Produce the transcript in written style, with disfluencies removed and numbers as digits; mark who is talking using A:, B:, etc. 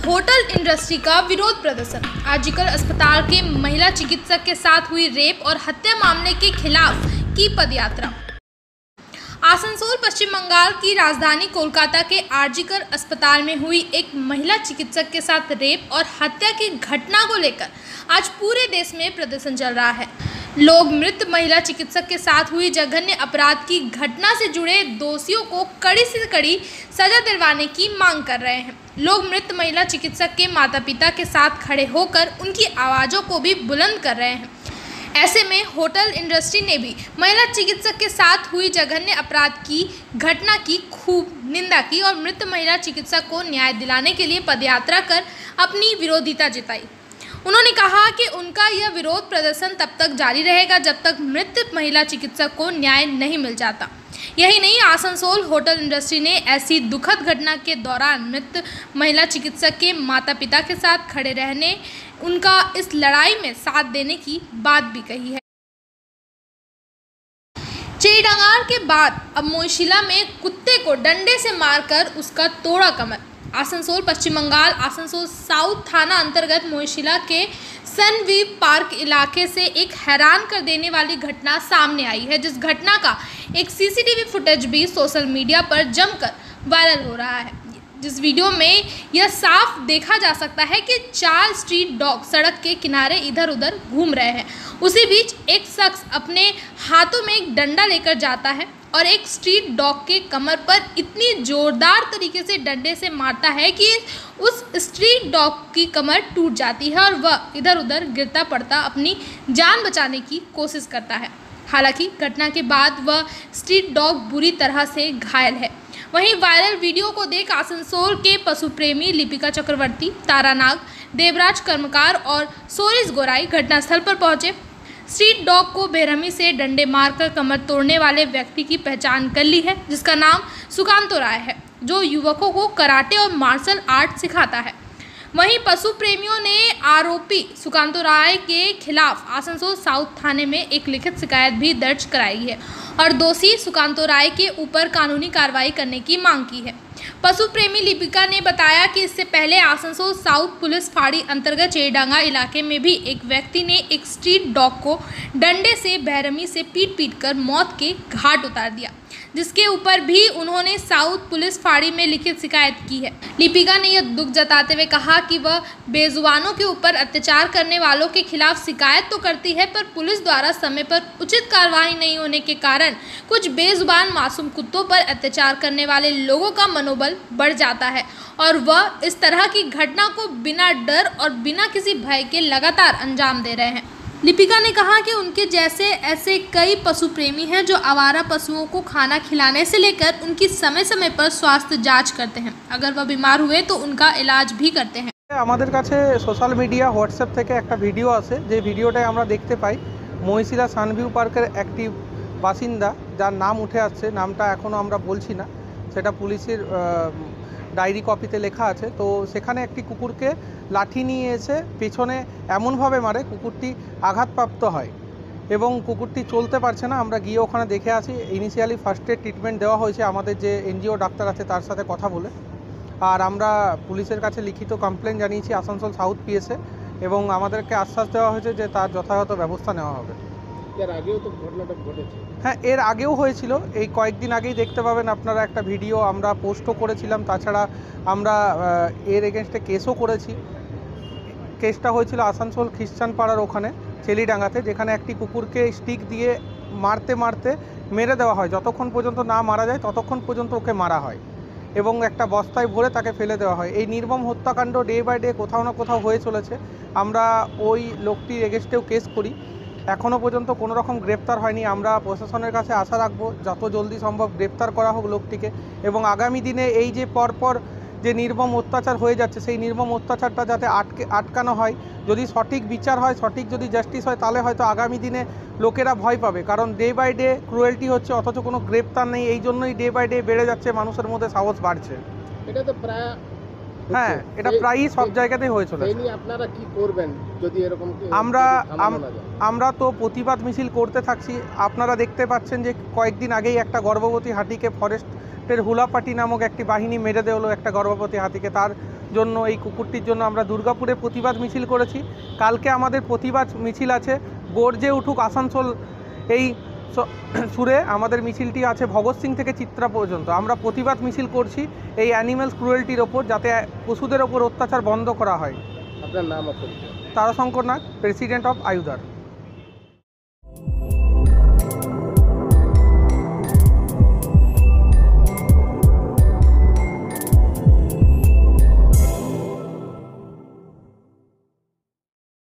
A: Hotel industry का विरोध प्रदर्शन। आरजीकर अस्पताल के महिला चिकित्सक के साथ हुई रेप और हत्या मामले के खिलाफ की पदयात्रा। आसनसोल पश्चिम बंगाल की राजधानी कोलकाता के आरजीकर अस्पताल में हुई एक महिला चिकित्सक के साथ रेप और हत्या की घटना को लेकर आज पूरे देश में प्रदर्शन चल रहा है। लोग मृत महिला चिकित्सक के साथ हुई जघन्य अपराध की घटना से जुड़े दोषियों को कड़ी से कड़ी सजा दिलवाने की मांग कर रहे हैं। लोग मृत महिला चिकित्सक के माता पिता के साथ खड़े होकर उनकी आवाज़ों को भी बुलंद कर रहे हैं। ऐसे में होटल इंडस्ट्री ने भी महिला चिकित्सक के साथ हुई जघन्य अपराध की घटना की खूब निंदा की और मृत महिला चिकित्सक को न्याय दिलाने के लिए पदयात्रा कर अपनी विरोधिता जताई। उन्होंने कहा कि उनका यह विरोध प्रदर्शन तब तक जारी रहेगा जब तक मृत महिला चिकित्सक को न्याय नहीं मिल जाता। यही नहीं, आसनसोल होटल इंडस्ट्री ने ऐसी दुखद घटना के दौरान मृत महिला चिकित्सक के माता पिता के साथ खड़े रहने, उनका इस लड़ाई में साथ देने की बात भी कही है। चेरीडांगार के बाद अब मोइशिला में कुत्ते को डंडे से मारकर उसका तोड़ा कमर। आसनसोल पश्चिम बंगाल आसनसोल साउथ थाना अंतर्गत मोइशिला के सनवीव पार्क इलाके से एक हैरान कर देने वाली घटना सामने आई है, जिस घटना का एक सीसीटीवी फुटेज भी सोशल मीडिया पर जमकर वायरल हो रहा है। जिस वीडियो में यह साफ देखा जा सकता है कि 4 स्ट्रीट डॉग सड़क के किनारे इधर उधर घूम रहे हैं। उसी बीच एक शख्स अपने हाथों में एक डंडा लेकर जाता है और एक स्ट्रीट डॉग के कमर पर इतनी जोरदार तरीके से डंडे से मारता है कि उस स्ट्रीट डॉग की कमर टूट जाती है और वह इधर उधर गिरता पड़ता अपनी जान बचाने की कोशिश करता है। हालांकि घटना के बाद वह स्ट्रीट डॉग बुरी तरह से घायल है। वहीं वायरल वीडियो को देख आसनसोल के पशु प्रेमी लिपिका चक्रवर्ती, तारा नाग, देवराज कर्मकार और सोरिस गोराई घटनास्थल पर पहुंचे। स्ट्रीट डॉग को बेरहमी से डंडे मारकर कमर तोड़ने वाले व्यक्ति की पहचान कर ली है, जिसका नाम सुकांतो राय है, जो युवकों को कराटे और मार्शल आर्ट सिखाता है। वहीं पशु प्रेमियों ने आरोपी सुकांतो राय के खिलाफ आसनसोल साउथ थाने में एक लिखित शिकायत भी दर्ज कराई है और दोषी सुकांतो राय के ऊपर कानूनी कार्रवाई करने की मांग की है। पशु प्रेमी लिपिका ने बताया कि इससे पहले आसनसोल साउथ पुलिस फाड़ी अंतर्गत चेरीडांगा इलाके में भी एक व्यक्ति ने एक स्ट्रीट डॉग को डंडे से बेरहमी से पीट कर मौत के घाट उतार दिया, जिसके ऊपर भी उन्होंने साउथ पुलिस फाड़ी में लिखित शिकायत की है। लिपिका ने यह दुख जताते हुए कहा कि वह बेजुबानों के ऊपर अत्याचार करने वालों के खिलाफ शिकायत तो करती है, पर पुलिस द्वारा समय पर उचित कार्रवाई नहीं होने के कारण कुछ बेजुबान मासूम कुत्तों पर अत्याचार करने वाले लोगों का मनोबल बढ़ जाता है और वह इस तरह की घटना को बिना डर और बिना किसी भय के लगातार अंजाम दे रहे हैं। लिपिका ने कहा कि उनके जैसे ऐसे कई पशु प्रेमी हैं जो आवारा पशुओं को खाना खिलाने से लेकर उनकी समय समय पर स्वास्थ्य जांच करते हैं। अगर वह बीमार हुए तो उनका इलाज भी करते हैं।
B: আমাদের কাছে সোশ্যাল মিডিয়া হোয়াটসঅ্যাপ থেকে একটা ভিডিও আছে, যে ভিডিওটায় আমরা দেখতে পাই মহিশিলা সানভিউ পার্কের একটি বাসিন্দা, যার নাম উঠে আসছে, নামটা এখনও আমরা বলছি না, সেটা পুলিশের ডায়েরি কপিতে লেখা আছে। তো সেখানে একটি কুকুরকে লাঠি নিয়ে এসে পেছনে এমনভাবে মারে কুকুরটি আঘাতপ্রাপ্ত হয় এবং কুকুরটি চলতে পারছে না। আমরা গিয়ে ওখানে দেখে আসি। ইনিশিয়ালি ফার্স্ট এড ট্রিটমেন্ট দেওয়া হয়েছে আমাদের যে এনজিও ডাক্তার আছে তার সাথে কথা বলে, আর আমরা পুলিশের কাছে লিখিত কমপ্লেন জানিয়েছি আসানসোল সাউথ পিএসে এবং আমাদেরকে আশ্বাস দেওয়া হয়েছে যে তার যথাযথ ব্যবস্থা নেওয়া হবে।
C: এর আগেও তো ঘটনাটা ঘটেছে।
B: হ্যাঁ, এর আগেও হয়েছিল। এই কয়েকদিন আগেই দেখতে পাবেন আপনারা একটা ভিডিও আমরা পোস্টও করেছিলাম। তাছাড়া আমরা এর এগেনস্টে কেসও করেছি। কেসটা হয়েছিল আসানসোল খ্রিস্টান পাড়ার ওখানে চেলিডাঙ্গাতে, যেখানে একটি কুকুরকে স্টিক দিয়ে মারতে মারতে মেরে দেওয়া হয়। যতক্ষণ পর্যন্ত না মারা যায় ততক্ষণ পর্যন্ত ওকে মারা হয় এবং একটা বস্তায় ভরে তাকে ফেলে দেওয়া হয়। এই নির্মম হত্যাকাণ্ড ডে বাই ডে কোথাও না কোথাও হয়ে চলেছে। আমরা ওই লোকটির এগেনস্টেও কেস করি, এখনও পর্যন্ত কোনো রকম গ্রেপ্তার হয়নি। আমরা প্রশাসনের কাছে আশা রাখবো যত জলদি সম্ভব গ্রেপ্তার করা হোক লোকটিকে এবং আগামী দিনে এই যে পরপর যে নির্মম অত্যাচার হয়ে যাচ্ছে সেই নির্মম অত্যাচারটা যাতে আটকানো হয়। যদি সঠিক বিচার হয়, সঠিক যদি জাস্টিস হয়, তাহলে হয়তো আগামী দিনে লোকেরা ভয় পাবে, কারণ ডে বাই ডে ক্রুয়েলটি হচ্ছে অথচ কোনো গ্রেপ্তার নেই। এই জন্যই ডে বাই ডে বেড়ে যাচ্ছে, মানুষের মধ্যে সাহস বাড়ছে।
C: এটা তো প্রায়
B: হ্যাঁ, এটা প্রায়ই সব জায়গাতেই হয়ে চলেছে।
C: আপনারা কি করবেন যদি এরকম?
B: আমরা তো প্রতিবাদ মিছিল করতে থাকছি। আপনারা দেখতে পাচ্ছেন যে কয়েকদিন আগেই একটা গর্ভবতী হাতিকে ফরেস্টের হুলাপাটি নামক একটি বাহিনী মেরে দেওয়া একটা গর্ভবতী হাতিকে। তার জন্য, এই কুকুরটির জন্য আমরা দুর্গাপুরে প্রতিবাদ মিছিল করেছি। কালকে আমাদের প্রতিবাদ মিছিল আছে গর্জে উঠুক আসানসোল, এই সুরে আমাদের মিছিলটি আছে ভগৎ সিং থেকে চিত্রা পর্যন্ত। আমরা প্রতিবাদ মিছিল করছি এই অ্যানিম্যালস ক্রুয়েলটির ওপর, যাতে পশুদের ওপর অত্যাচার বন্ধ করা হয়।
C: আপনার নাম আছে?
B: তারাশঙ্কর নাগ, প্রেসিডেন্ট অফ আয়ুধার।